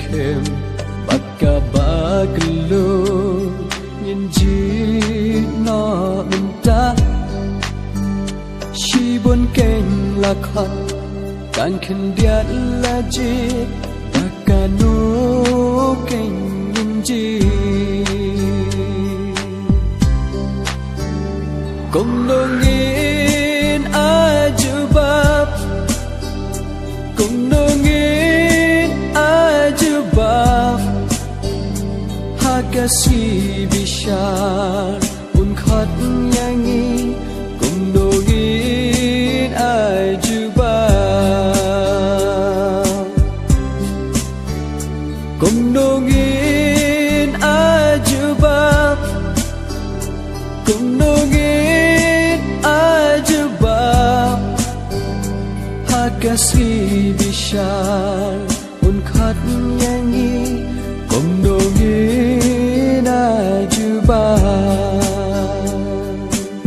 kem baka baglo nhìn ji no minta shi bon ken la khat kan khen dia la ji baka no ken nhìn ji cùng nongin ajubab cùng nongin ajubab hakasi bishar un khat yangi cùng nongin ajubab cùng nongin ajubab cùng nongin ajubab hakasi bishar